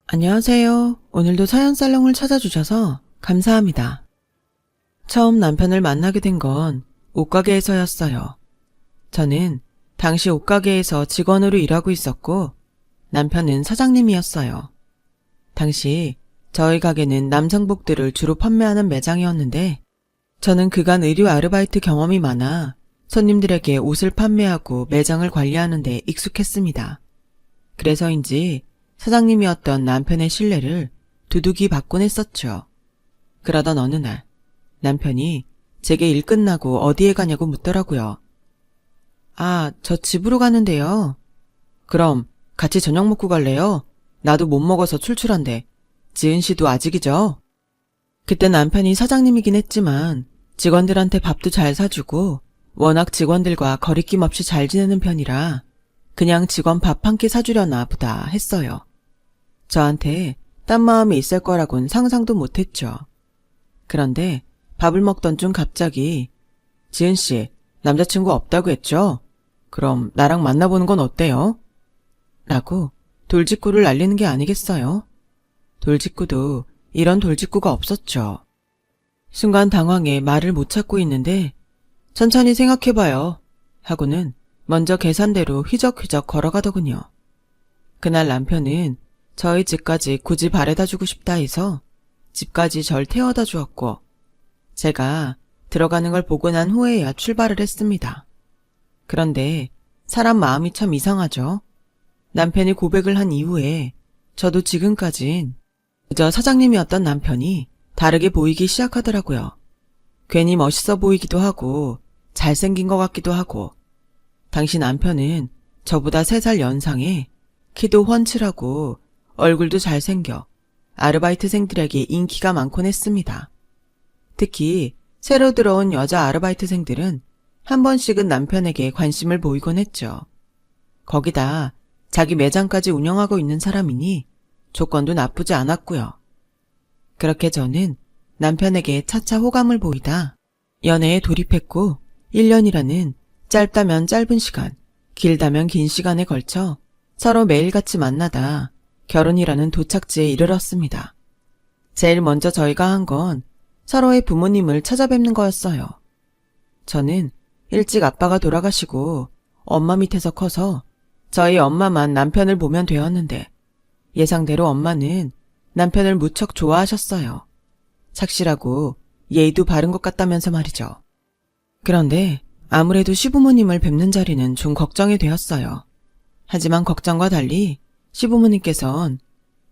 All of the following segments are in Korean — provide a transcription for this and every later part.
안녕하세요. 오늘도 사연살롱을 찾아주셔서 감사합니다. 처음 남편을 만나게 된 건 옷가게에서였어요. 저는 당시 옷가게에서 직원으로 일하고 있었고 남편은 사장님이었어요. 당시 저희 가게는 남성복들을 주로 판매하는 매장이었는데 저는 그간 의류 아르바이트 경험이 많아 손님들에게 옷을 판매하고 매장을 관리하는 데 익숙했습니다. 그래서인지 사장님이었던 남편의 신뢰를 두둑이 받곤 했었죠. 그러던 어느 날 남편이 제게 일 끝나고 어디에 가냐고 묻더라고요. 아, 저 집으로 가는데요. 그럼 같이 저녁 먹고 갈래요? 나도 못 먹어서 출출한데. 지은 씨도 아직이죠? 그때 남편이 사장님이긴 했지만 직원들한테 밥도 잘 사주고 워낙 직원들과 거리낌 없이 잘 지내는 편이라 그냥 직원 밥 한 끼 사주려나 보다 했어요. 저한테 딴 마음이 있을 거라곤 상상도 못했죠. 그런데 밥을 먹던 중 갑자기 지은 씨, 남자친구 없다고 했죠? 그럼 나랑 만나보는 건 어때요? 라고 돌직구를 날리는 게 아니겠어요? 돌직구도 이런 돌직구가 없었죠. 순간 당황해 말을 못 찾고 있는데 천천히 생각해봐요 하고는 먼저 계산대로 휘적휘적 걸어가더군요. 그날 남편은 저희 집까지 굳이 바래다주고 싶다 해서 집까지 절 태워다 주었고 제가 들어가는 걸 보고 난 후에야 출발을 했습니다. 그런데 사람 마음이 참 이상하죠. 남편이 고백을 한 이후에 저도 지금까진 그저 사장님이었던 남편이 다르게 보이기 시작하더라고요. 괜히 멋있어 보이기도 하고 잘생긴 것 같기도 하고 당시 남편은 저보다 3살 연상에 키도 훤칠하고 얼굴도 잘생겨 아르바이트생들에게 인기가 많곤 했습니다. 특히 새로 들어온 여자 아르바이트생들은 한 번씩은 남편에게 관심을 보이곤 했죠. 거기다 자기 매장까지 운영하고 있는 사람이니 조건도 나쁘지 않았고요. 그렇게 저는 남편에게 차차 호감을 보이다 연애에 돌입했고 1년이라는 짧다면 짧은 시간, 길다면 긴 시간에 걸쳐 서로 매일같이 만나다 결혼이라는 도착지에 이르렀습니다. 제일 먼저 저희가 한 건 서로의 부모님을 찾아뵙는 거였어요. 저는 일찍 아빠가 돌아가시고 엄마 밑에서 커서 저희 엄마만 남편을 보면 되었는데 예상대로 엄마는 남편을 무척 좋아하셨어요. 착실하고 예의도 바른 것 같다면서 말이죠. 그런데 아무래도 시부모님을 뵙는 자리는 좀 걱정이 되었어요. 하지만 걱정과 달리 시부모님께선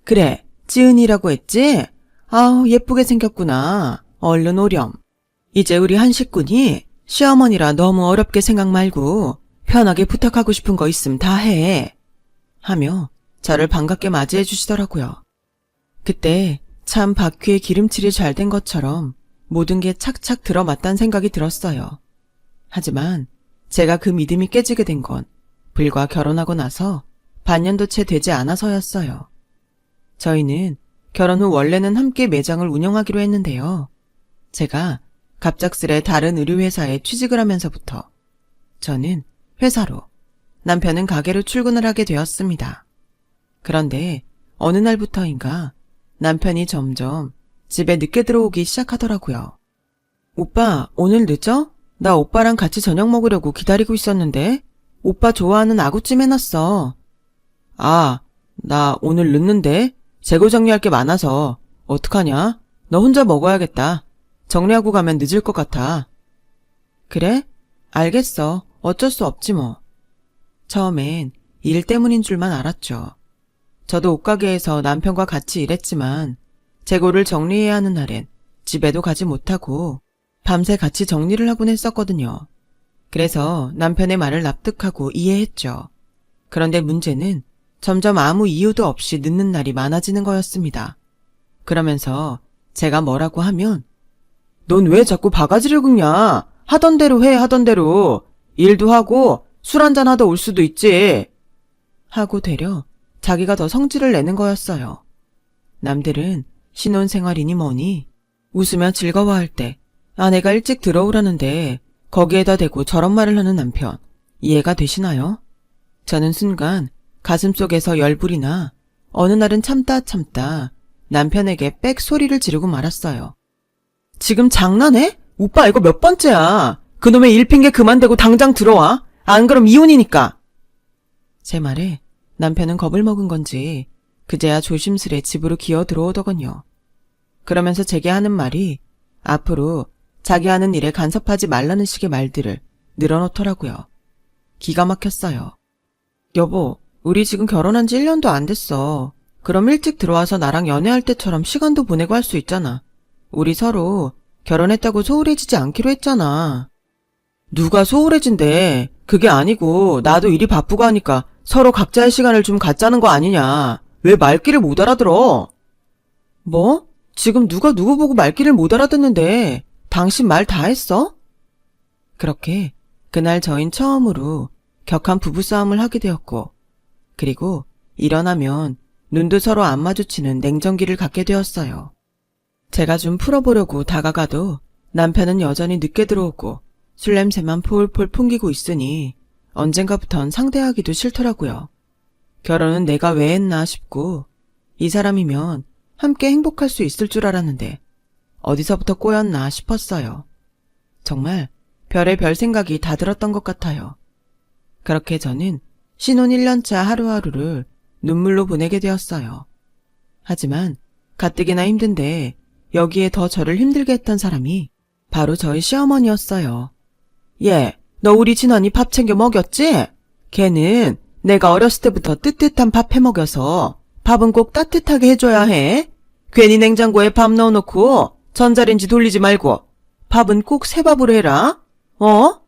그래, 지은이라고 했지? 아우, 예쁘게 생겼구나. 얼른 오렴. 이제 우리 한 식구니 시어머니라 너무 어렵게 생각 말고 편하게 부탁하고 싶은 거 있음 다 해. 하며 저를 반갑게 맞이해 주시더라고요. 그때 참 바퀴에 기름칠이 잘 된 것처럼 모든 게 착착 들어맞단 생각이 들었어요. 하지만 제가 그 믿음이 깨지게 된 건 불과 결혼하고 나서 반년도 채 되지 않아서였어요. 저희는 결혼 후 원래는 함께 매장을 운영하기로 했는데요. 제가 갑작스레 다른 의류회사에 취직을 하면서부터 저는 회사로, 남편은 가게로 출근을 하게 되었습니다. 그런데 어느 날부터인가 남편이 점점 집에 늦게 들어오기 시작하더라고요. 오빠, 오늘 늦어? 나 오빠랑 같이 저녁 먹으려고 기다리고 있었는데 오빠 좋아하는 아구찜 해놨어. 아, 나 오늘 늦는데 재고 정리할 게 많아서 어떡하냐? 너 혼자 먹어야겠다. 정리하고 가면 늦을 것 같아. 그래? 알겠어. 어쩔 수 없지 뭐. 처음엔 일 때문인 줄만 알았죠. 저도 옷가게에서 남편과 같이 일했지만 재고를 정리해야 하는 날엔 집에도 가지 못하고 밤새 같이 정리를 하곤 했었거든요. 그래서 남편의 말을 납득하고 이해했죠. 그런데 문제는 점점 아무 이유도 없이 늦는 날이 많아지는 거였습니다. 그러면서 제가 뭐라고 하면 넌 왜 자꾸 바가지를 긁냐? 하던 대로 해, 하던 대로. 일도 하고 술 한잔 하다 올 수도 있지. 하고 되려 자기가 더 성질을 내는 거였어요. 남들은 신혼생활이니 뭐니 웃으며 즐거워할 때 아내가 일찍 들어오라는데 거기에다 대고 저런 말을 하는 남편 이해가 되시나요? 저는 순간 가슴속에서 열불이 나 어느 날은 참다 남편에게 빽 소리를 지르고 말았어요. 지금 장난해? 오빠 이거 몇 번째야. 그놈의 일핑계 그만 대고 당장 들어와. 안 그럼 이혼이니까. 제 말에 남편은 겁을 먹은 건지 그제야 조심스레 집으로 기어 들어오더군요. 그러면서 제게 하는 말이 앞으로 자기 하는 일에 간섭하지 말라는 식의 말들을 늘어놓더라고요. 기가 막혔어요. 여보, 우리 지금 결혼한 지 1년도 안 됐어. 그럼 일찍 들어와서 나랑 연애할 때처럼 시간도 보내고 할 수 있잖아. 우리 서로 결혼했다고 소홀해지지 않기로 했잖아. 누가 소홀해진대. 그게 아니고 나도 일이 바쁘고 하니까 서로 각자의 시간을 좀 갖자는 거 아니냐. 왜 말귀를 못 알아들어? 뭐? 지금 누가 누구 보고 말귀를 못 알아듣는데 당신 말 다 했어? 그렇게 그날 저흰 처음으로 격한 부부싸움을 하게 되었고, 그리고 일어나면 눈도 서로 안 마주치는 냉정기를 갖게 되었어요. 제가 좀 풀어보려고 다가가도 남편은 여전히 늦게 들어오고 술 냄새만 폴폴 풍기고 있으니 언젠가부턴 상대하기도 싫더라고요. 결혼은 내가 왜 했나 싶고 이 사람이면 함께 행복할 수 있을 줄 알았는데 어디서부터 꼬였나 싶었어요. 정말 별의별 생각이 다 들었던 것 같아요. 그렇게 저는 신혼 1년차 하루하루를 눈물로 보내게 되었어요. 하지만 가뜩이나 힘든데 여기에 더 저를 힘들게 했던 사람이 바로 저희 시어머니였어요. 얘, 너 우리 진원이 밥 챙겨 먹였지? 걔는 내가 어렸을 때부터 뜨뜻한 밥 해먹여서 밥은 꼭 따뜻하게 해줘야 해. 괜히 냉장고에 밥 넣어놓고 전자레인지 돌리지 말고 밥은 꼭 새밥으로 해라. 어?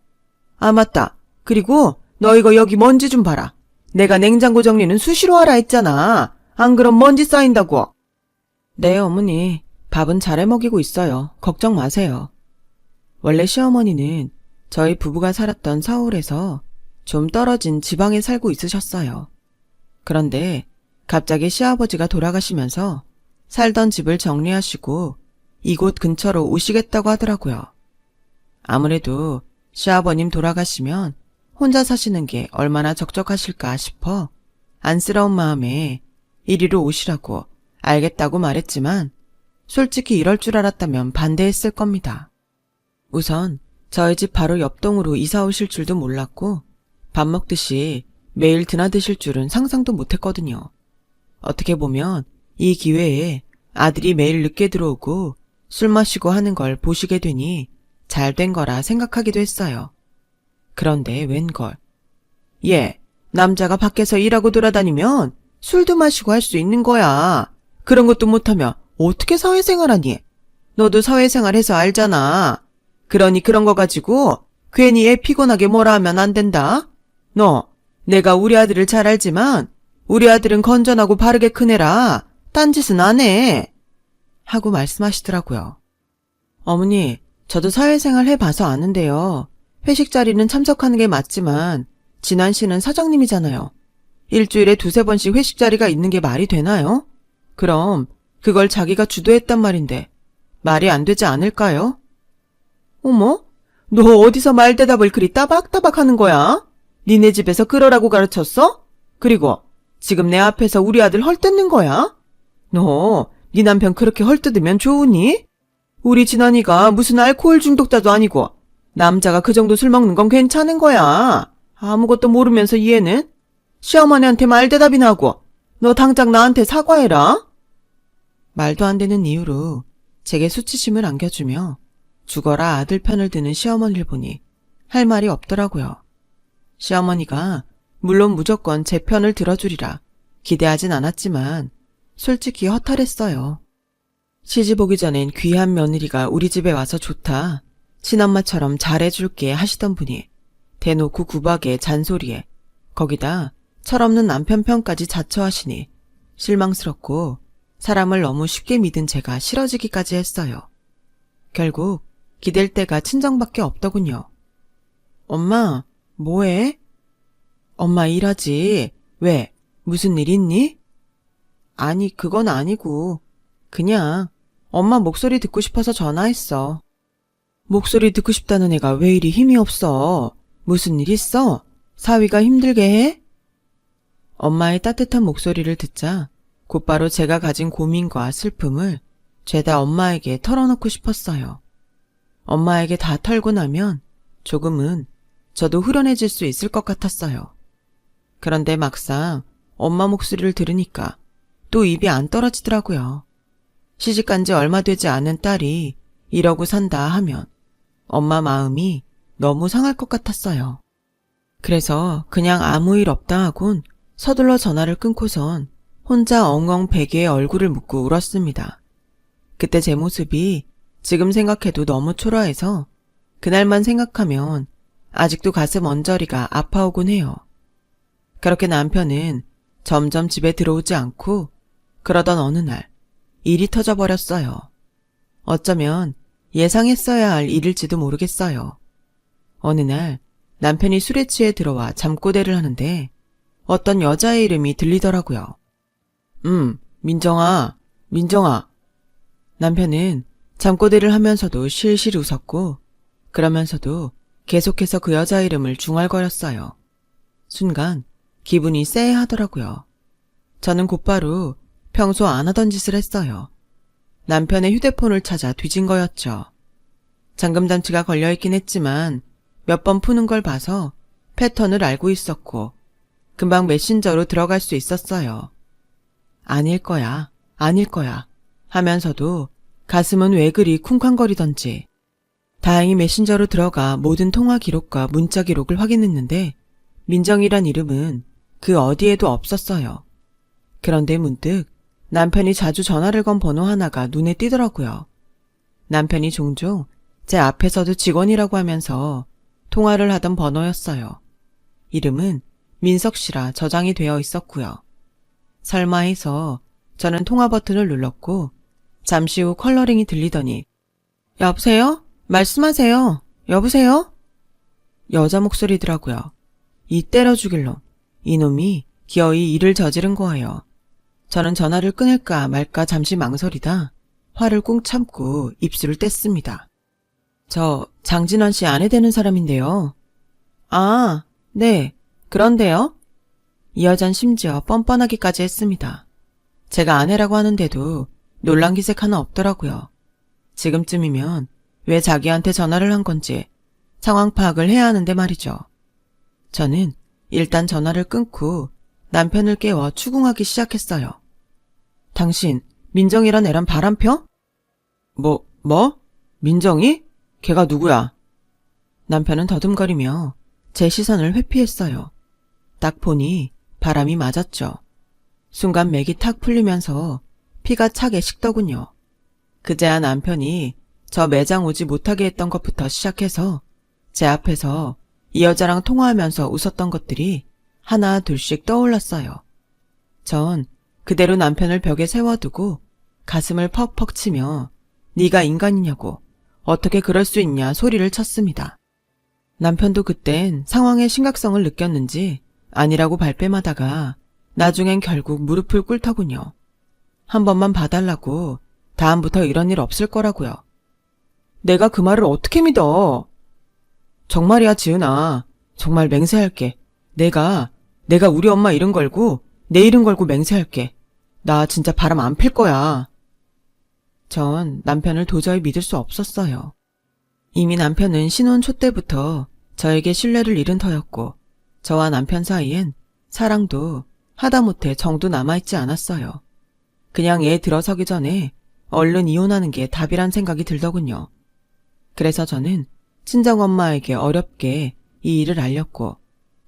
아, 맞다. 그리고 너 이거 여기 먼지 좀 봐라. 내가 냉장고 정리는 수시로 하라 했잖아. 안 그럼 먼지 쌓인다고. 네, 어머니. 밥은 잘 해먹이고 있어요. 걱정 마세요. 원래 시어머니는 저희 부부가 살았던 서울에서 좀 떨어진 지방에 살고 있으셨어요. 그런데 갑자기 시아버지가 돌아가시면서 살던 집을 정리하시고 이곳 근처로 오시겠다고 하더라고요. 아무래도 시아버님 돌아가시면 혼자 사시는 게 얼마나 적적하실까 싶어 안쓰러운 마음에 이리로 오시라고 알겠다고 말했지만 솔직히 이럴 줄 알았다면 반대했을 겁니다. 우선 저희 집 바로 옆동으로 이사 오실 줄도 몰랐고 밥 먹듯이 매일 드나드실 줄은 상상도 못했거든요. 어떻게 보면 이 기회에 아들이 매일 늦게 들어오고 술 마시고 하는 걸 보시게 되니 잘 된 거라 생각하기도 했어요. 그런데 웬걸. 얘, 남자가 밖에서 일하고 돌아다니면 술도 마시고 할 수 있는 거야. 그런 것도 못하면 어떻게 사회생활하니? 너도 사회생활해서 알잖아. 그러니 그런 거 가지고 괜히 애 피곤하게 뭐라 하면 안 된다. 너, 내가 우리 아들을 잘 알지만 우리 아들은 건전하고 바르게 큰 애라 딴짓은 안 해. 하고 말씀하시더라고요. 어머니, 저도 사회생활 해봐서 아는데요. 회식 자리는 참석하는 게 맞지만 진환 씨는 사장님이잖아요. 일주일에 2-3번씩 회식 자리가 있는 게 말이 되나요? 그럼 그걸 자기가 주도했단 말인데 말이 안 되지 않을까요? 어머? 너 어디서 말대답을 그리 따박따박 하는 거야? 니네 집에서 그러라고 가르쳤어? 그리고 지금 내 앞에서 우리 아들 헐뜯는 거야? 너, 네 남편 그렇게 헐뜯으면 좋으니? 우리 진환이가 무슨 알코올 중독자도 아니고 남자가 그 정도 술 먹는 건 괜찮은 거야. 아무것도 모르면서 얘는? 시어머니한테 말대답이나 하고 너 당장 나한테 사과해라. 말도 안 되는 이유로 제게 수치심을 안겨주며 죽어라 아들 편을 드는 시어머니를 보니 할 말이 없더라고요. 시어머니가 물론 무조건 제 편을 들어주리라 기대하진 않았지만 솔직히 허탈했어요. 시집 오기 전엔 귀한 며느리가 우리 집에 와서 좋다. 친엄마처럼 잘해줄게 하시던 분이 대놓고 구박에 잔소리에 거기다 철없는 남편 편까지 자처하시니 실망스럽고 사람을 너무 쉽게 믿은 제가 싫어지기까지 했어요. 결국 기댈 데가 친정밖에 없더군요. 엄마, 뭐해? 엄마 일하지. 왜? 무슨 일 있니? 아니, 그건 아니고 그냥 엄마 목소리 듣고 싶어서 전화했어. 목소리 듣고 싶다는 애가 왜 이리 힘이 없어? 무슨 일 있어? 사위가 힘들게 해? 엄마의 따뜻한 목소리를 듣자 곧바로 제가 가진 고민과 슬픔을 죄다 엄마에게 털어놓고 싶었어요. 엄마에게 다 털고 나면 조금은 저도 후련해질 수 있을 것 같았어요. 그런데 막상 엄마 목소리를 들으니까 또 입이 안 떨어지더라고요. 시집간 지 얼마 되지 않은 딸이 이러고 산다 하면 엄마 마음이 너무 상할 것 같았어요. 그래서 그냥 아무 일 없다 하곤 서둘러 전화를 끊고선 혼자 엉엉 베개에 얼굴을 묻고 울었습니다. 그때 제 모습이 지금 생각해도 너무 초라해서 그날만 생각하면 아직도 가슴 언저리가 아파오곤 해요. 그렇게 남편은 점점 집에 들어오지 않고 그러던 어느 날 일이 터져버렸어요. 어쩌면 예상했어야 할 일일지도 모르겠어요. 어느 날 남편이 술에 취해 들어와 잠꼬대를 하는데 어떤 여자의 이름이 들리더라고요. 민정아. 남편은 잠꼬대를 하면서도 실실 웃었고 그러면서도 계속해서 그 여자 이름을 중얼거렸어요. 순간 기분이 쎄하더라고요. 저는 곧바로 평소 안 하던 짓을 했어요. 남편의 휴대폰을 찾아 뒤진 거였죠. 잠금장치가 걸려있긴 했지만 몇 번 푸는 걸 봐서 패턴을 알고 있었고 금방 메신저로 들어갈 수 있었어요. 아닐 거야 하면서도 가슴은 왜 그리 쿵쾅거리던지. 다행히 메신저로 들어가 모든 통화 기록과 문자 기록을 확인했는데 민정이란 이름은 그 어디에도 없었어요. 그런데 문득 남편이 자주 전화를 건 번호 하나가 눈에 띄더라고요. 남편이 종종 제 앞에서도 직원이라고 하면서 통화를 하던 번호였어요. 이름은 민석 씨라 저장이 되어 있었고요. 설마 해서 저는 통화 버튼을 눌렀고 잠시 후 컬러링이 들리더니 여보세요? 말씀하세요. 여보세요? 여자 목소리더라고요. 이 때려 죽일 놈. 이놈이 기어이 일을 저지른 거예요. 저는 전화를 끊을까 말까 잠시 망설이다 화를 꾹 참고 입술을 뗐습니다. 저 장진원 씨 아내 되는 사람인데요. 아, 네. 그런데요? 이 여잔 심지어 뻔뻔하기까지 했습니다. 제가 아내라고 하는데도 놀란 기색 하나 없더라고요. 지금쯤이면 왜 자기한테 전화를 한 건지 상황 파악을 해야 하는데 말이죠. 저는 일단 전화를 끊고 남편을 깨워 추궁하기 시작했어요. 당신 민정이란 애랑 바람 펴? 뭐? 민정이? 걔가 누구야? 남편은 더듬거리며 제 시선을 회피했어요. 딱 보니 바람이 맞았죠. 순간 맥이 탁 풀리면서 피가 차게 식더군요. 그제야 남편이 저 매장 오지 못하게 했던 것부터 시작해서 제 앞에서 이 여자랑 통화하면서 웃었던 것들이 하나 둘씩 떠올랐어요. 전 그대로 남편을 벽에 세워두고 가슴을 퍽퍽 치며 네가 인간이냐고 어떻게 그럴 수 있냐 소리를 쳤습니다. 남편도 그땐 상황의 심각성을 느꼈는지 아니라고 발뺌하다가 나중엔 결국 무릎을 꿇더군요. 한 번만 봐달라고 다음부터 이런 일 없을 거라고요. 내가 그 말을 어떻게 믿어? 정말이야 지은아. 정말 맹세할게. 내가 우리 엄마 이름 걸고 내 이름 걸고 맹세할게. 나 진짜 바람 안 필 거야. 전 남편을 도저히 믿을 수 없었어요. 이미 남편은 신혼 초 때부터 저에게 신뢰를 잃은 터였고 저와 남편 사이엔 사랑도 하다못해 정도 남아있지 않았어요. 그냥 애 들어서기 전에 얼른 이혼하는 게 답이란 생각이 들더군요. 그래서 저는 친정엄마에게 어렵게 이 일을 알렸고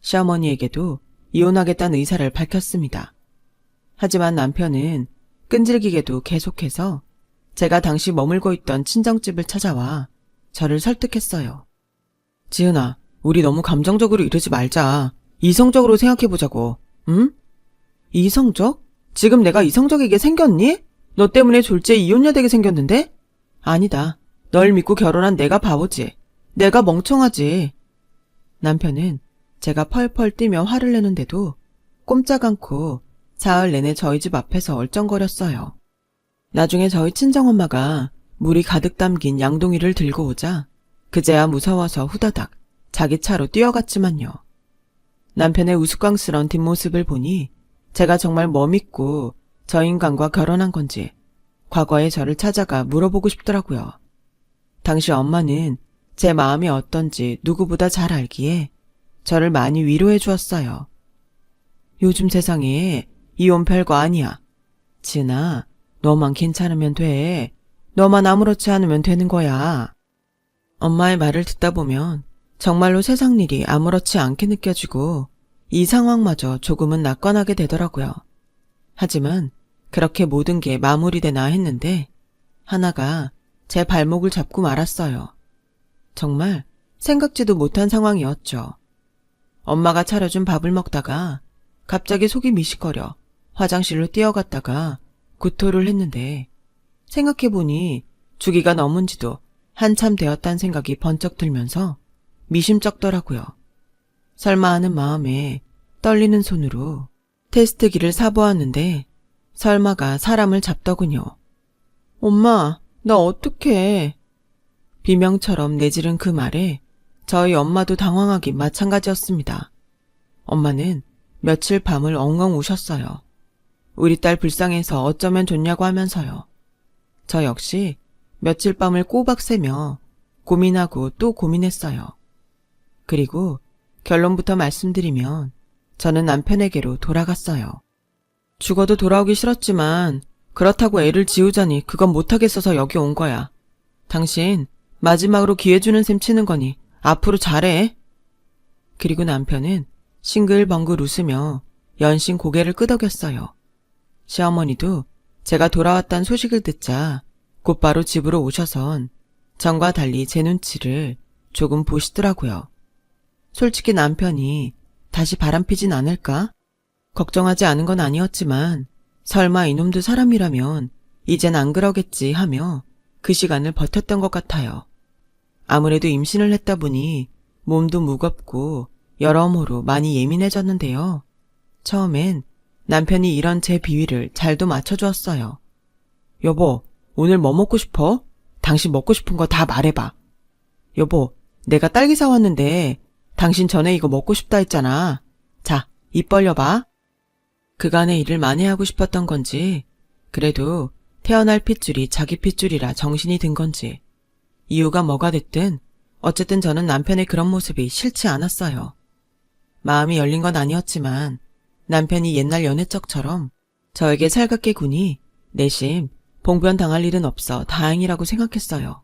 시어머니에게도 이혼하겠다는 의사를 밝혔습니다. 하지만 남편은 끈질기게도 계속해서 제가 당시 머물고 있던 친정집을 찾아와 저를 설득했어요. 지은아, 우리 너무 감정적으로 이러지 말자. 이성적으로 생각해보자고. 응? 이성적? 지금 내가 이성적이게 생겼니? 너 때문에 졸지에 이혼녀 되게 생겼는데? 아니다. 널 믿고 결혼한 내가 바보지. 내가 멍청하지. 남편은 제가 펄펄 뛰며 화를 내는데도 꼼짝 않고 사흘 내내 저희 집 앞에서 얼쩡거렸어요. 나중에 저희 친정엄마가 물이 가득 담긴 양동이를 들고 오자 그제야 무서워서 후다닥 자기 차로 뛰어갔지만요. 남편의 우스꽝스런 뒷모습을 보니 제가 정말 뭐 믿고 저 인간과 결혼한 건지 과거의 저를 찾아가 물어보고 싶더라고요. 당시 엄마는 제 마음이 어떤지 누구보다 잘 알기에 저를 많이 위로해 주었어요. 요즘 세상에 이혼 별거 아니야. 지은아, 너만 괜찮으면 돼. 너만 아무렇지 않으면 되는 거야. 엄마의 말을 듣다 보면 정말로 세상 일이 아무렇지 않게 느껴지고 이 상황마저 조금은 낙관하게 되더라고요. 하지만 그렇게 모든 게 마무리되나 했는데 하나가 제 발목을 잡고 말았어요. 정말 생각지도 못한 상황이었죠. 엄마가 차려준 밥을 먹다가 갑자기 속이 미식거려 화장실로 뛰어갔다가 구토를 했는데 생각해보니 주기가 넘은 지도 한참 되었다는 생각이 번쩍 들면서 미심쩍더라고요. 설마 하는 마음에 떨리는 손으로 테스트기를 사보았는데 설마가 사람을 잡더군요. 엄마, 나 어떡해. 비명처럼 내지른 그 말에 저희 엄마도 당황하기 마찬가지였습니다. 엄마는 며칠 밤을 엉엉 우셨어요. 우리 딸 불쌍해서 어쩌면 좋냐고 하면서요. 저 역시 며칠 밤을 꼬박 새며 고민하고 또 고민했어요. 그리고 결론부터 말씀드리면 저는 남편에게로 돌아갔어요. 죽어도 돌아오기 싫었지만 그렇다고 애를 지우자니 그건 못하겠어서 여기 온 거야. 당신 마지막으로 기회 주는 셈 치는 거니 앞으로 잘해. 그리고 남편은 싱글벙글 웃으며 연신 고개를 끄덕였어요. 시어머니도 제가 돌아왔다는 소식을 듣자 곧바로 집으로 오셔선 전과 달리 제 눈치를 조금 보시더라고요. 솔직히 남편이 다시 바람피진 않을까? 걱정하지 않은 건 아니었지만 설마 이놈도 사람이라면 이젠 안 그러겠지 하며 그 시간을 버텼던 것 같아요. 아무래도 임신을 했다 보니 몸도 무겁고 여러모로 많이 예민해졌는데요. 처음엔 남편이 이런 제 비위를 잘도 맞춰주었어요. 여보, 오늘 뭐 먹고 싶어? 당신 먹고 싶은 거 다 말해봐. 여보, 내가 딸기 사왔는데 당신 전에 이거 먹고 싶다 했잖아. 자, 입 벌려봐. 그간의 일을 만회하고 싶었던 건지 그래도 태어날 핏줄이 자기 핏줄이라 정신이 든 건지 이유가 뭐가 됐든 어쨌든 저는 남편의 그런 모습이 싫지 않았어요. 마음이 열린 건 아니었지만 남편이 옛날 연애적처럼 저에게 살갑게 구니 내심 봉변 당할 일은 없어 다행이라고 생각했어요.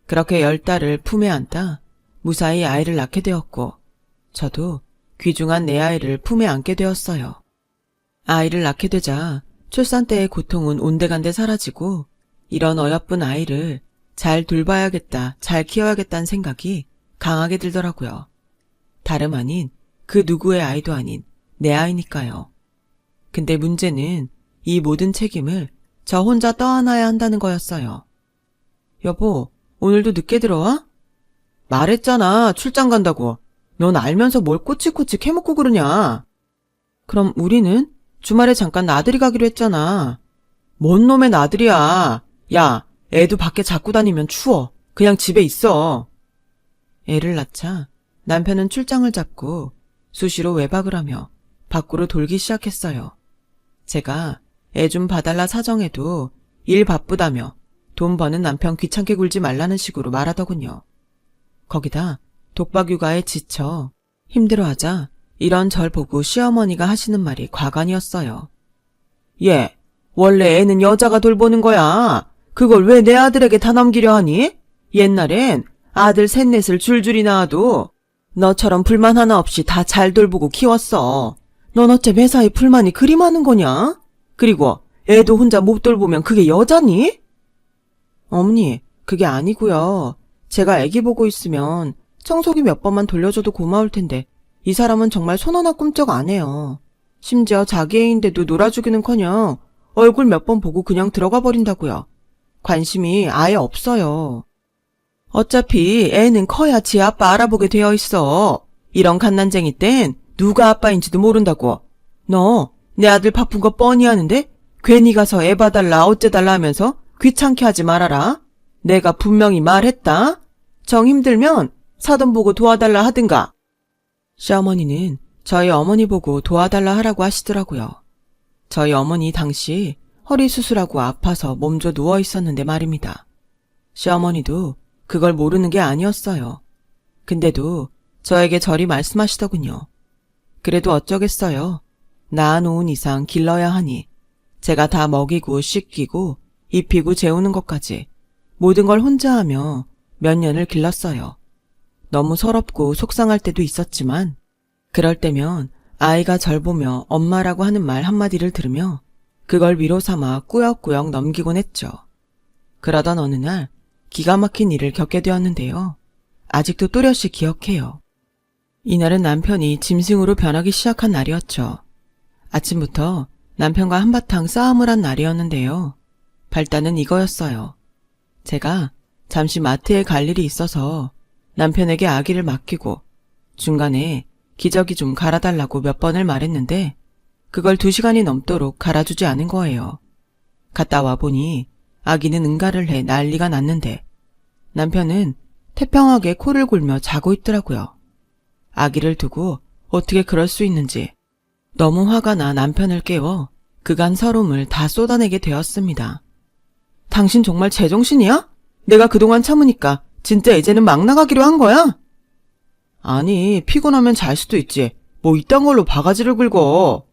그렇게 10달을 품에 안다 무사히 아이를 낳게 되었고 저도 귀중한 내 아이를 품에 안게 되었어요. 아이를 낳게 되자 출산 때의 고통은 온데간데 사라지고 이런 어여쁜 아이를 잘 돌봐야겠다, 잘 키워야겠다는 생각이 강하게 들더라고요. 다름 아닌 그 누구의 아이도 아닌 내 아이니까요. 근데 문제는 이 모든 책임을 저 혼자 떠안아야 한다는 거였어요. 여보, 오늘도 늦게 들어와? 말했잖아, 출장 간다고. 넌 알면서 뭘 꼬치꼬치 캐먹고 그러냐? 그럼 우리는 주말에 잠깐 나들이 가기로 했잖아. 뭔 놈의 나들이야. 야, 애도 밖에 자꾸 다니면 추워. 그냥 집에 있어. 애를 낳자 남편은 출장을 잡고 수시로 외박을 하며 밖으로 돌기 시작했어요. 제가 애 좀 봐달라 사정해도 일 바쁘다며 돈 버는 남편 귀찮게 굴지 말라는 식으로 말하더군요. 거기다 독박 육아에 지쳐 힘들어하자 이런 절 보고 시어머니가 하시는 말이 과간이었어요. 얘, 원래 애는 여자가 돌보는 거야. 그걸 왜 내 아들에게 다 넘기려 하니? 옛날엔 아들 셋넷을 줄줄이 낳아도 너처럼 불만 하나 없이 다 잘 돌보고 키웠어. 넌 어째 매사에 불만이 그리 많은 거냐? 그리고 애도 혼자 못 돌보면 그게 여자니? 어머니, 그게 아니고요. 제가 애기 보고 있으면 청소기 몇 번만 돌려줘도 고마울 텐데 이 사람은 정말 손 하나 꿈쩍 안 해요. 심지어 자기 애인데도 놀아주기는커녕 얼굴 몇 번 보고 그냥 들어가 버린다고요. 관심이 아예 없어요. 어차피 애는 커야 지 아빠 알아보게 되어 있어. 이런 갓난쟁이 땐 누가 아빠인지도 모른다고. 너 내 아들 바쁜 거 뻔히 아는데 괜히 가서 애 봐달라 어째달라 하면서 귀찮게 하지 말아라. 내가 분명히 말했다. 정 힘들면 사돈 보고 도와달라 하든가. 시어머니는 저희 어머니 보고 도와달라 하라고 하시더라고요. 저희 어머니 당시 허리 수술하고 아파서 몸져 누워 있었는데 말입니다. 시어머니도 그걸 모르는 게 아니었어요. 근데도 저에게 저리 말씀하시더군요. 그래도 어쩌겠어요. 낳아놓은 이상 길러야 하니 제가 다 먹이고 씻기고 입히고 재우는 것까지 모든 걸 혼자 하며 몇 년을 길렀어요. 너무 서럽고 속상할 때도 있었지만 그럴 때면 아이가 절 보며 엄마라고 하는 말 한마디를 들으며 그걸 위로 삼아 꾸역꾸역 넘기곤 했죠. 그러던 어느 날 기가 막힌 일을 겪게 되었는데요. 아직도 또렷이 기억해요. 이날은 남편이 짐승으로 변하기 시작한 날이었죠. 아침부터 남편과 한바탕 싸움을 한 날이었는데요. 발단은 이거였어요. 제가 잠시 마트에 갈 일이 있어서 남편에게 아기를 맡기고 중간에 기저귀 좀 갈아달라고 몇 번을 말했는데 그걸 2시간이 넘도록 갈아주지 않은 거예요. 갔다 와보니 아기는 응가를 해 난리가 났는데 남편은 태평하게 코를 골며 자고 있더라고요. 아기를 두고 어떻게 그럴 수 있는지 너무 화가 나 남편을 깨워 그간 서름을 다 쏟아내게 되었습니다. 당신 정말 제정신이야? 내가 그동안 참으니까 진짜 이제는 막 나가기로 한 거야? 아니, 피곤하면 잘 수도 있지. 뭐 이딴 걸로 바가지를 긁어.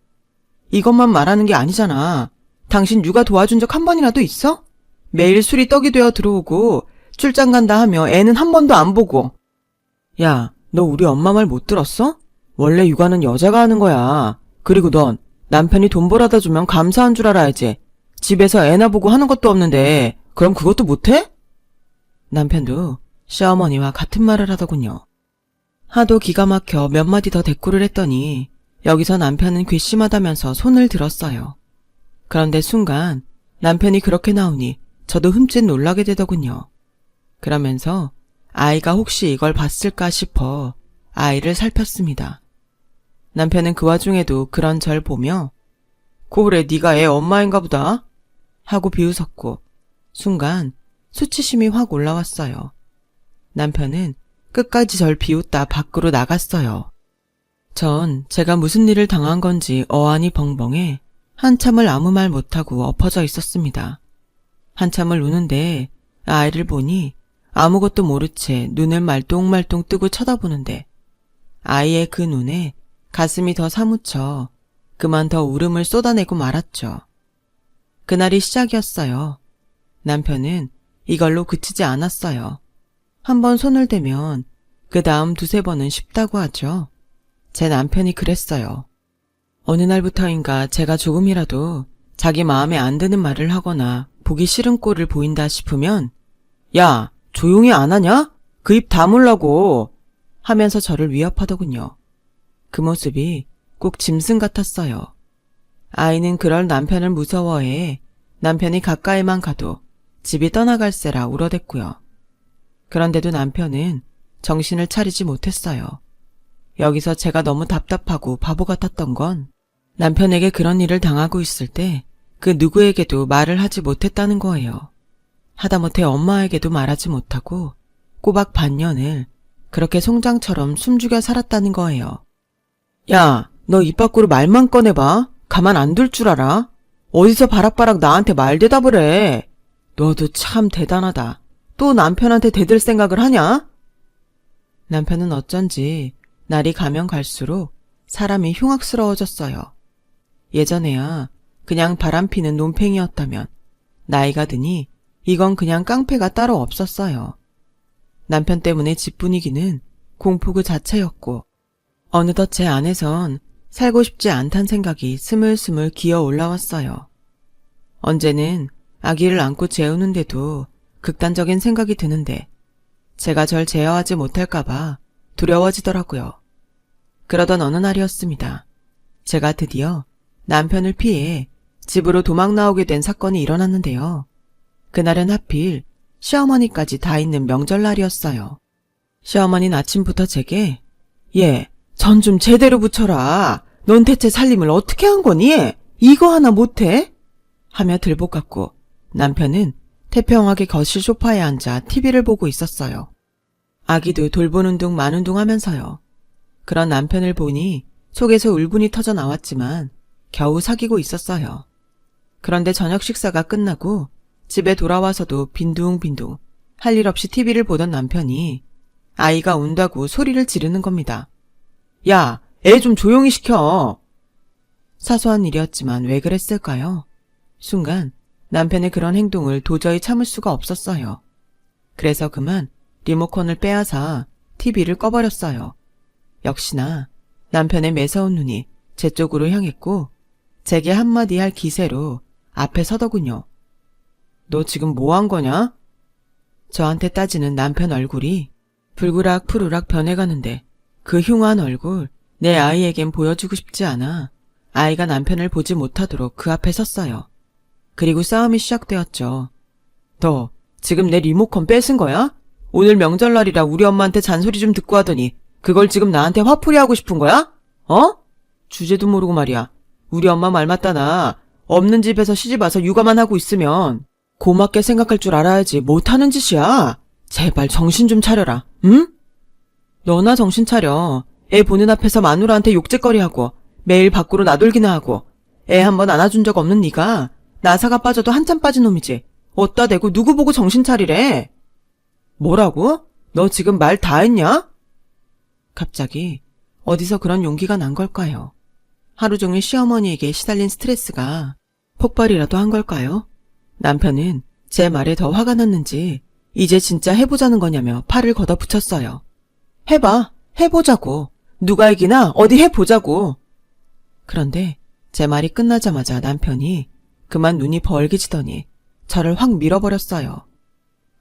이것만 말하는 게 아니잖아. 당신 육아 도와준 적 한 번이라도 있어? 매일 술이 떡이 되어 들어오고 출장 간다 하며 애는 한 번도 안 보고. 야, 너 우리 엄마 말 못 들었어? 원래 육아는 여자가 하는 거야. 그리고 넌 남편이 돈 벌어다 주면 감사한 줄 알아야지. 집에서 애나 보고 하는 것도 없는데 그럼 그것도 못해? 남편도 시어머니와 같은 말을 하더군요. 하도 기가 막혀 몇 마디 더 대꾸를 했더니 여기서 남편은 괘씸하다면서 손을 들었어요. 그런데 순간 남편이 그렇게 나오니 저도 흠칫 놀라게 되더군요. 그러면서 아이가 혹시 이걸 봤을까 싶어 아이를 살폈습니다. 남편은 그 와중에도 그런 절 보며 그래 네가 애 엄마인가 보다 하고 비웃었고 순간 수치심이 확 올라왔어요. 남편은 끝까지 절 비웃다 밖으로 나갔어요. 전 제가 무슨 일을 당한 건지 어안이 벙벙해 한참을 아무 말 못하고 엎어져 있었습니다. 한참을 우는데 아이를 보니 아무것도 모른 채 눈을 말똥말똥 뜨고 쳐다보는데 아이의 그 눈에 가슴이 더 사무쳐 그만 더 울음을 쏟아내고 말았죠. 그날이 시작이었어요. 남편은 이걸로 그치지 않았어요. 한번 손을 대면 그 다음 2-3번은 쉽다고 하죠. 제 남편이 그랬어요. 어느 날부터인가 제가 조금이라도 자기 마음에 안 드는 말을 하거나 보기 싫은 꼴을 보인다 싶으면 야, 조용히 안 하냐? 그 입 다물라고 하면서 저를 위협하더군요. 그 모습이 꼭 짐승 같았어요. 아이는 그럴 남편을 무서워해 남편이 가까이만 가도 집이 떠나갈세라 울어댔고요. 그런데도 남편은 정신을 차리지 못했어요. 여기서 제가 너무 답답하고 바보 같았던 건 남편에게 그런 일을 당하고 있을 때 그 누구에게도 말을 하지 못했다는 거예요. 하다못해 엄마에게도 말하지 못하고 꼬박 반년을 그렇게 송장처럼 숨죽여 살았다는 거예요. 야, 너 입 밖으로 말만 꺼내봐. 가만 안 둘 줄 알아? 어디서 바락바락 나한테 말 대답을 해. 너도 참 대단하다. 또 남편한테 대들 생각을 하냐? 남편은 어쩐지 날이 가면 갈수록 사람이 흉악스러워졌어요. 예전에야 그냥 바람피는 논팽이였다면 나이가 드니 이건 그냥 깡패가 따로 없었어요. 남편 때문에 집 분위기는 공포 그 자체였고 어느덧 제 안에선 살고 싶지 않단 생각이 스물스물 기어 올라왔어요. 언제는 아기를 안고 재우는데도 극단적인 생각이 드는데 제가 절 제어하지 못할까봐 두려워지더라고요. 그러던 어느 날이었습니다. 제가 드디어 남편을 피해 집으로 도망 나오게 된 사건이 일어났는데요. 그날은 하필 시어머니까지 다 있는 명절날이었어요. 시어머니는 아침부터 제게 얘, 전 좀 제대로 붙여라. 넌 대체 살림을 어떻게 한 거니? 이거 하나 못해? 하며 들볶았고 남편은 태평하게 거실 소파에 앉아 TV를 보고 있었어요. 아기도 돌보는 둥 마는 둥 하면서요. 그런 남편을 보니 속에서 울분이 터져 나왔지만 겨우 사귀고 있었어요. 그런데 저녁 식사가 끝나고 집에 돌아와서도 빈둥빈둥 할 일 없이 TV를 보던 남편이 아이가 운다고 소리를 지르는 겁니다. 야, 애 좀 조용히 시켜. 사소한 일이었지만 왜 그랬을까요? 순간 남편의 그런 행동을 도저히 참을 수가 없었어요. 그래서 그만 리모컨을 빼앗아 TV를 꺼버렸어요. 역시나 남편의 매서운 눈이 제 쪽으로 향했고 제게 한마디 할 기세로 앞에 서더군요. 너 지금 뭐 한 거냐? 저한테 따지는 남편 얼굴이 불그락 푸르락 변해가는데 그 흉한 얼굴 내 아이에겐 보여주고 싶지 않아 아이가 남편을 보지 못하도록 그 앞에 섰어요. 그리고 싸움이 시작되었죠. 너 지금 내 리모컨 뺏은 거야? 오늘 명절날이라 우리 엄마한테 잔소리 좀 듣고 하더니 그걸 지금 나한테 화풀이 하고 싶은 거야? 어? 주제도 모르고 말이야. 우리 엄마 말 맞다나 없는 집에서 시집와서 육아만 하고 있으면 고맙게 생각할 줄 알아야지 못하는 짓이야. 제발 정신 좀 차려라. 응? 너나 정신 차려. 애 보는 앞에서 마누라한테 욕짓거리하고 매일 밖으로 나돌기나 하고 애 한 번 안아준 적 없는 네가 나사가 빠져도 한참 빠진 놈이지. 어따 대고 누구 보고 정신 차리래. 뭐라고? 너 지금 말 다 했냐? 갑자기 어디서 그런 용기가 난 걸까요? 하루 종일 시어머니에게 시달린 스트레스가 폭발이라도 한 걸까요? 남편은 제 말에 더 화가 났는지 이제 진짜 해보자는 거냐며 팔을 걷어붙였어요. 해봐. 해보자고. 누가 이기나 어디 해보자고. 그런데 제 말이 끝나자마자 남편이 그만 눈이 벌개지더니 저를 확 밀어버렸어요.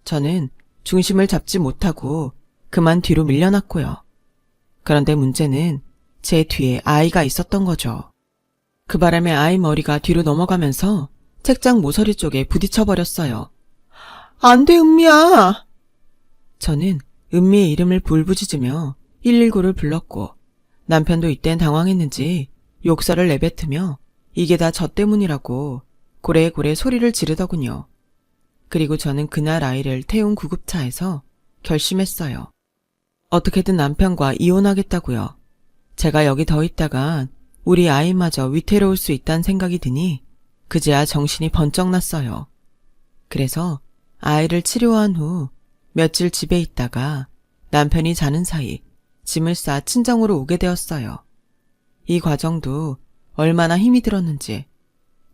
저는 중심을 잡지 못하고 그만 뒤로 밀려났고요. 그런데 문제는 제 뒤에 아이가 있었던 거죠. 그 바람에 아이 머리가 뒤로 넘어가면서 책장 모서리 쪽에 부딪혀버렸어요. 안 돼, 은미야! 저는 은미의 이름을 불부짖으며 119를 불렀고 남편도 이땐 당황했는지 욕설을 내뱉으며 이게 다 저 때문이라고 고래고래 소리를 지르더군요. 그리고 저는 그날 아이를 태운 구급차에서 결심했어요. 어떻게든 남편과 이혼하겠다고요. 제가 여기 더 있다간 우리 아이마저 위태로울 수 있다는 생각이 드니 그제야 정신이 번쩍 났어요. 그래서 아이를 치료한 후 며칠 집에 있다가 남편이 자는 사이 짐을 싸 친정으로 오게 되었어요. 이 과정도 얼마나 힘이 들었는지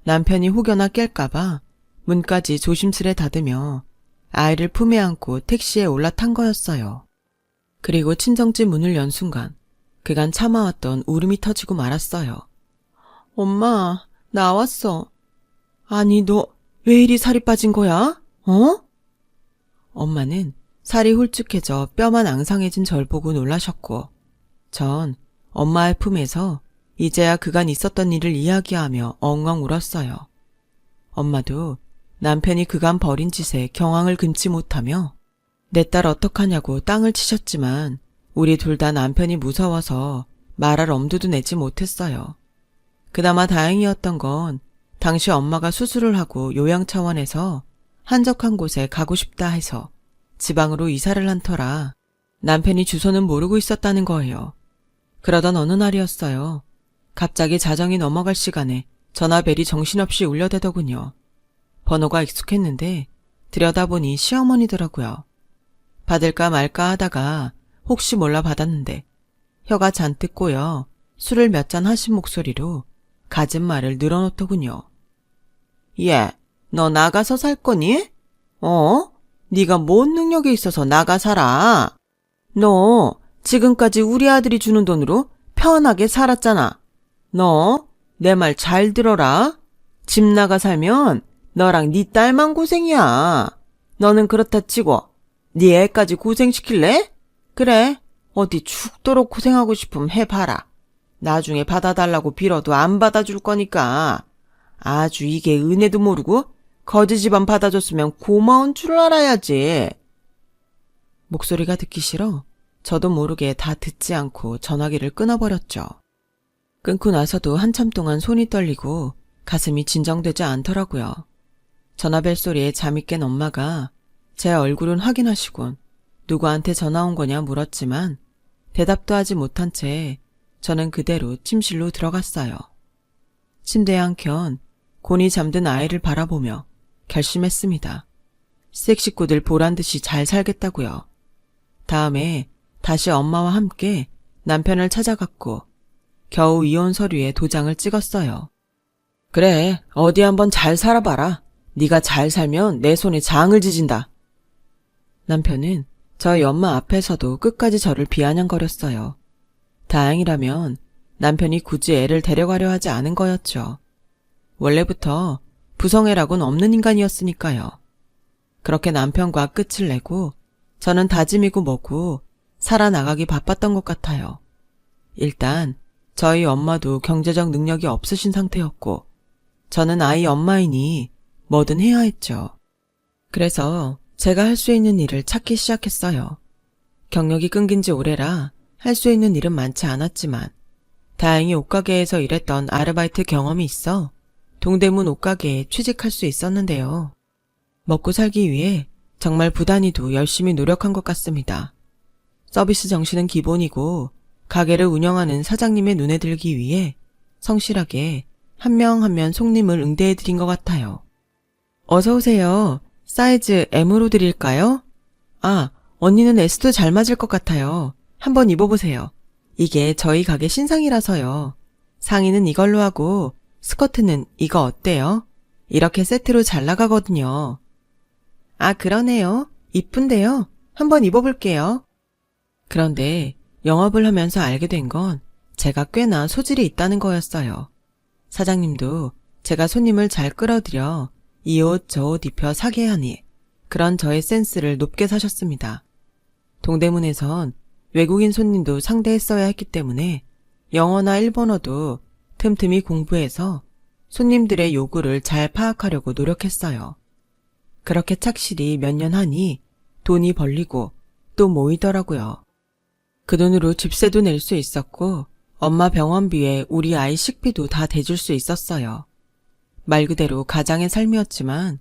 남편이 혹여나 깰까봐 문까지 조심스레 닫으며 아이를 품에 안고 택시에 올라탄 거였어요. 그리고 친정집 문을 연 순간 그간 참아왔던 울음이 터지고 말았어요. 엄마, 나왔어. 아니, 너 왜 이리 살이 빠진 거야? 어? 엄마는 살이 홀쭉해져 뼈만 앙상해진 절 보고 놀라셨고 전 엄마의 품에서 이제야 그간 있었던 일을 이야기하며 엉엉 울었어요. 엄마도 남편이 그간 벌인 짓에 경황을 금치 못하며 내 딸 어떡하냐고 땅을 치셨지만 우리 둘 다 남편이 무서워서 말할 엄두도 내지 못했어요. 그나마 다행이었던 건 당시 엄마가 수술을 하고 요양차원에서 한적한 곳에 가고 싶다 해서 지방으로 이사를 한 터라 남편이 주소는 모르고 있었다는 거예요. 그러던 어느 날이었어요. 갑자기 자정이 넘어갈 시간에 전화벨이 정신없이 울려대더군요. 번호가 익숙했는데 들여다보니 시어머니더라고요. 받을까 말까 하다가 혹시 몰라 받았는데 혀가 잔뜩 꼬여 술을 몇 잔 하신 목소리로 갖은 말을 늘어놓더군요. 얘, 너 나가서 살 거니? 네가 뭔 능력이 있어서 나가 살아? 너 지금까지 우리 아들이 주는 돈으로 편하게 살았잖아. 너 내 말 잘 들어라. 집 나가 살면 너랑 네 딸만 고생이야. 너는 그렇다 치고 네 애까지 고생시킬래? 그래, 어디 죽도록 고생하고 싶으면 해봐라. 나중에 받아달라고 빌어도 안 받아줄 거니까. 아주 이게 은혜도 모르고 거지 집안 받아줬으면 고마운 줄 알아야지. 목소리가 듣기 싫어 저도 모르게 다 듣지 않고 전화기를 끊어버렸죠. 끊고 나서도 한참 동안 손이 떨리고 가슴이 진정되지 않더라고요. 전화벨 소리에 잠이 깬 엄마가 제 얼굴은 확인하시곤 누구한테 전화 온 거냐 물었지만 대답도 하지 못한 채 저는 그대로 침실로 들어갔어요. 침대에 한켠 곤히 잠든 아이를 바라보며 결심했습니다. 색 식구들 보란듯이 잘 살겠다고요. 다음에 다시 엄마와 함께 남편을 찾아갔고 겨우 이혼 서류에 도장을 찍었어요. 그래, 어디 한번 잘 살아봐라. 네가 잘 살면 내 손에 장을 지진다. 남편은 저희 엄마 앞에서도 끝까지 저를 비아냥거렸어요. 다행이라면 남편이 굳이 애를 데려가려 하지 않은 거였죠. 원래부터 부성애라고는 없는 인간이었으니까요. 그렇게 남편과 끝을 내고 저는 다짐이고 뭐고 살아나가기 바빴던 것 같아요. 일단 저희 엄마도 경제적 능력이 없으신 상태였고 저는 아이 엄마이니 뭐든 해야 했죠. 그래서 제가 할 수 있는 일을 찾기 시작했어요. 경력이 끊긴 지 오래라 할 수 있는 일은 많지 않았지만 다행히 옷가게에서 일했던 아르바이트 경험이 있어 동대문 옷가게에 취직할 수 있었는데요. 먹고 살기 위해 정말 부단히도 열심히 노력한 것 같습니다. 서비스 정신은 기본이고 가게를 운영하는 사장님의 눈에 들기 위해 성실하게 한 명 한 명 손님을 응대해드린 것 같아요. 어서 오세요. 사이즈 M으로 드릴까요? 아, 언니는 S도 잘 맞을 것 같아요. 한번 입어보세요. 이게 저희 가게 신상이라서요. 상의는 이걸로 하고 스커트는 이거 어때요? 이렇게 세트로 잘 나가거든요. 아, 그러네요. 이쁜데요. 한번 입어볼게요. 그런데 영업을 하면서 알게 된 건 제가 꽤나 소질이 있다는 거였어요. 사장님도 제가 손님을 잘 끌어들여 이 옷 저 옷 입혀 사게 하니 그런 저의 센스를 높게 사셨습니다. 동대문에선 외국인 손님도 상대했어야 했기 때문에 영어나 일본어도 틈틈이 공부해서 손님들의 요구를 잘 파악하려고 노력했어요. 그렇게 착실히 몇 년 하니 돈이 벌리고 또 모이더라고요. 그 돈으로 집세도 낼 수 있었고 엄마 병원비에 우리 아이 식비도 다 대줄 수 있었어요. 말 그대로 가장의 삶이었지만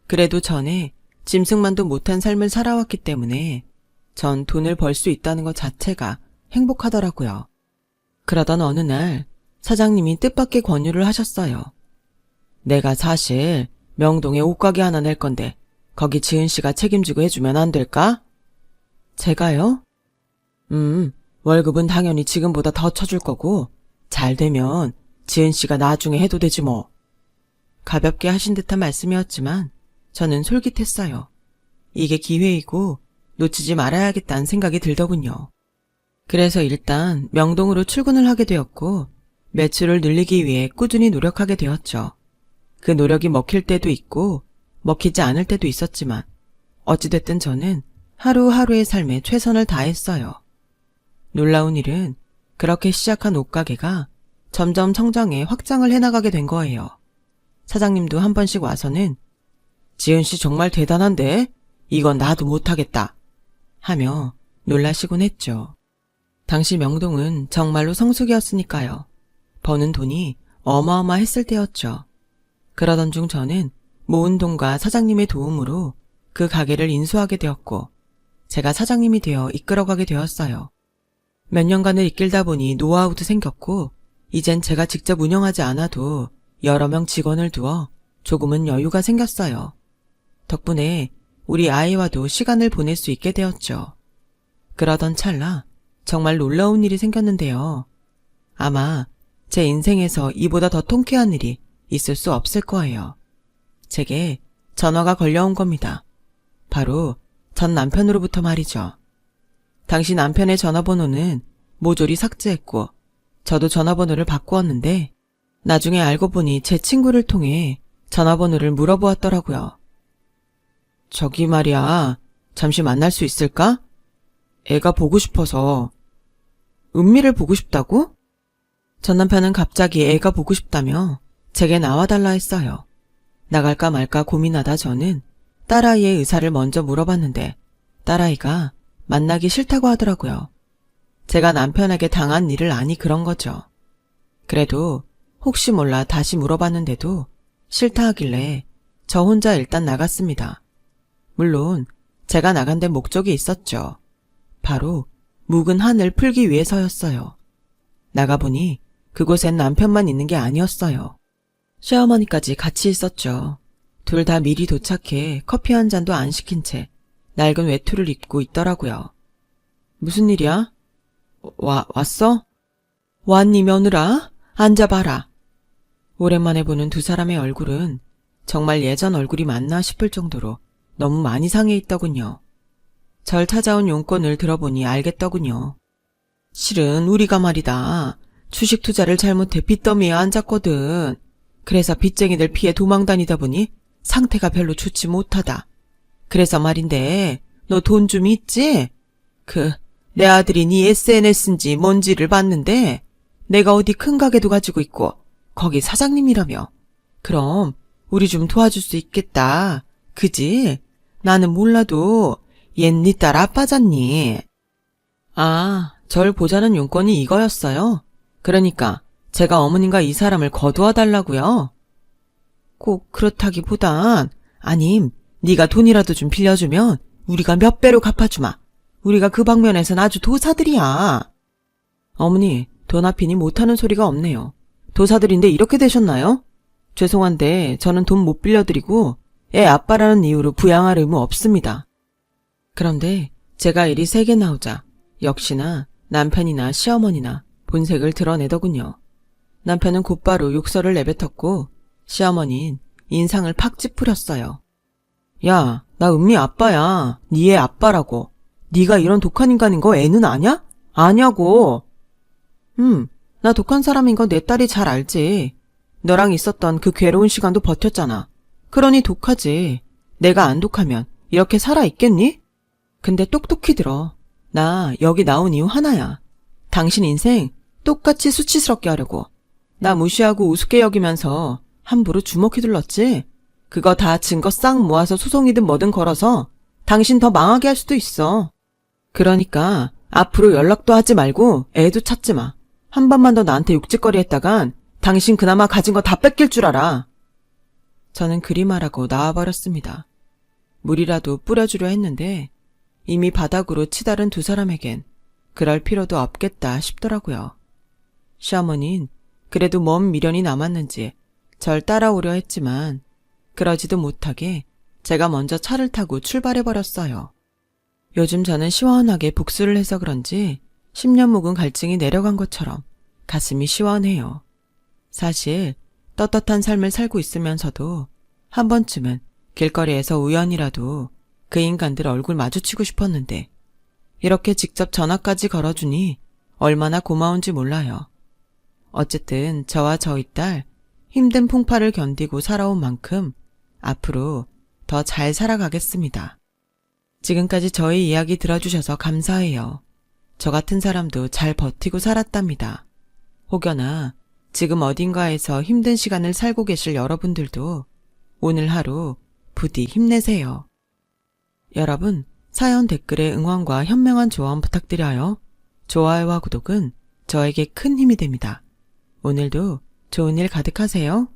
그래도 전에 짐승만도 못한 삶을 살아왔기 때문에 전 돈을 벌 수 있다는 것 자체가 행복하더라고요. 그러던 어느 날 사장님이 뜻밖의 권유를 하셨어요. 내가 사실 명동에 옷가게 하나 낼 건데 거기 지은 씨가 책임지고 해주면 안 될까? 제가요? 월급은 당연히 지금보다 더 쳐줄 거고 잘 되면 지은 씨가 나중에 해도 되지 뭐. 가볍게 하신 듯한 말씀이었지만 저는 솔깃했어요. 이게 기회이고 놓치지 말아야겠다는 생각이 들더군요. 그래서 일단 명동으로 출근을 하게 되었고 매출을 늘리기 위해 꾸준히 노력하게 되었죠. 그 노력이 먹힐 때도 있고 먹히지 않을 때도 있었지만 어찌됐든 저는 하루하루의 삶에 최선을 다했어요. 놀라운 일은 그렇게 시작한 옷가게가 점점 성장해 확장을 해나가게 된 거예요. 사장님도 한 번씩 와서는 지은 씨 정말 대단한데? 이건 나도 못하겠다. 하며 놀라시곤 했죠. 당시 명동은 정말로 성수기였으니까요. 버는 돈이 어마어마했을 때였죠. 그러던 중 저는 모은 돈과 사장님의 도움으로 그 가게를 인수하게 되었고 제가 사장님이 되어 이끌어가게 되었어요. 몇 년간을 이끌다 보니 노하우도 생겼고 이젠 제가 직접 운영하지 않아도 여러 명 직원을 두어 조금은 여유가 생겼어요. 덕분에 우리 아이와도 시간을 보낼 수 있게 되었죠. 그러던 찰나 정말 놀라운 일이 생겼는데요. 아마 제 인생에서 이보다 더 통쾌한 일이 있을 수 없을 거예요. 제게 전화가 걸려온 겁니다. 바로 전 남편으로부터 말이죠. 당시 남편의 전화번호는 모조리 삭제했고 저도 전화번호를 바꾸었는데 나중에 알고 보니 제 친구를 통해 전화번호를 물어보았더라고요. 저기 말이야, 잠시 만날 수 있을까? 애가 보고 싶어서. 은미를 보고 싶다고? 전 남편은 갑자기 애가 보고 싶다며 제게 나와달라 했어요. 나갈까 말까 고민하다 저는 딸아이의 의사를 먼저 물어봤는데 딸아이가 만나기 싫다고 하더라고요. 제가 남편에게 당한 일을 아니 그런 거죠. 그래도 혹시 몰라 다시 물어봤는데도 싫다 하길래 저 혼자 일단 나갔습니다. 물론 제가 나간 데 목적이 있었죠. 바로 묵은 한을 풀기 위해서였어요. 나가보니 그곳엔 남편만 있는 게 아니었어요. 시어머니까지 같이 있었죠. 둘 다 미리 도착해 커피 한 잔도 안 시킨 채 낡은 외투를 입고 있더라고요. 무슨 일이야? 왔어? 왔니 며느라? 앉아봐라. 오랜만에 보는 두 사람의 얼굴은 정말 예전 얼굴이 맞나 싶을 정도로 너무 많이 상해 있더군요. 절 찾아온 용건을 들어보니 알겠더군요. 실은 우리가 말이다. 주식 투자를 잘못해 빚더미에 앉았거든. 그래서 빚쟁이들 피해 도망다니다 보니 상태가 별로 좋지 못하다. 그래서 말인데 너 돈 좀 있지? 내 아들이 네 SNS인지 뭔지를 봤는데 내가 어디 큰 가게도 가지고 있고 거기 사장님이라며. 그럼 우리 좀 도와줄 수 있겠다. 그지? 나는 몰라도 얜 네 딸 아빠잖니. 아, 절 보자는 용건이 이거였어요. 그러니까 제가 어머님과 이 사람을 거두어달라고요. 꼭 그렇다기보단 아님 네가 돈이라도 좀 빌려주면 우리가 몇 배로 갚아주마. 우리가 그 방면에선 아주 도사들이야. 어머니, 돈 앞이니 못하는 소리가 없네요. 도사들인데 이렇게 되셨나요? 죄송한데 저는 돈 못 빌려드리고 애 아빠라는 이유로 부양할 의무 없습니다. 그런데 제가 일이 세게 나오자 역시나 남편이나 시어머니나 본색을 드러내더군요. 남편은 곧바로 욕설을 내뱉었고 시어머니는 인상을 팍 찌푸렸어요. 야, 나 은미 아빠야. 네 애 아빠라고. 네가 이런 독한 인간인 거 애는 아냐? 아냐고. 나 독한 사람인 거 내 딸이 잘 알지. 너랑 있었던 그 괴로운 시간도 버텼잖아. 그러니 독하지. 내가 안 독하면 이렇게 살아있겠니? 근데 똑똑히 들어. 나 여기 나온 이유 하나야. 당신 인생 똑같이 수치스럽게 하려고. 나 무시하고 우습게 여기면서 함부로 주먹 휘둘렀지? 그거 다 증거 싹 모아서 소송이든 뭐든 걸어서 당신 더 망하게 할 수도 있어. 그러니까 앞으로 연락도 하지 말고 애도 찾지 마. 한 번만 더 나한테 욕짓거리 했다간 당신 그나마 가진 거 다 뺏길 줄 알아. 저는 그리 말하고 나와버렸습니다. 물이라도 뿌려주려 했는데 이미 바닥으로 치달은 두 사람에겐 그럴 필요도 없겠다 싶더라고요. 시어머니는 그래도 먼 미련이 남았는지 절 따라오려 했지만 그러지도 못하게 제가 먼저 차를 타고 출발해버렸어요. 요즘 저는 시원하게 복수를 해서 그런지 10년 묵은 갈증이 내려간 것처럼 가슴이 시원해요. 사실 떳떳한 삶을 살고 있으면서도 한 번쯤은 길거리에서 우연이라도 그 인간들 얼굴 마주치고 싶었는데 이렇게 직접 전화까지 걸어주니 얼마나 고마운지 몰라요. 어쨌든 저와 저희 딸 힘든 풍파를 견디고 살아온 만큼 앞으로 더 잘 살아가겠습니다. 지금까지 저희 이야기 들어주셔서 감사해요. 저 같은 사람도 잘 버티고 살았답니다. 혹여나 지금 어딘가에서 힘든 시간을 살고 계실 여러분들도 오늘 하루 부디 힘내세요. 여러분, 사연 댓글에 응원과 현명한 조언 부탁드려요. 좋아요와 구독은 저에게 큰 힘이 됩니다. 오늘도 좋은 일 가득하세요.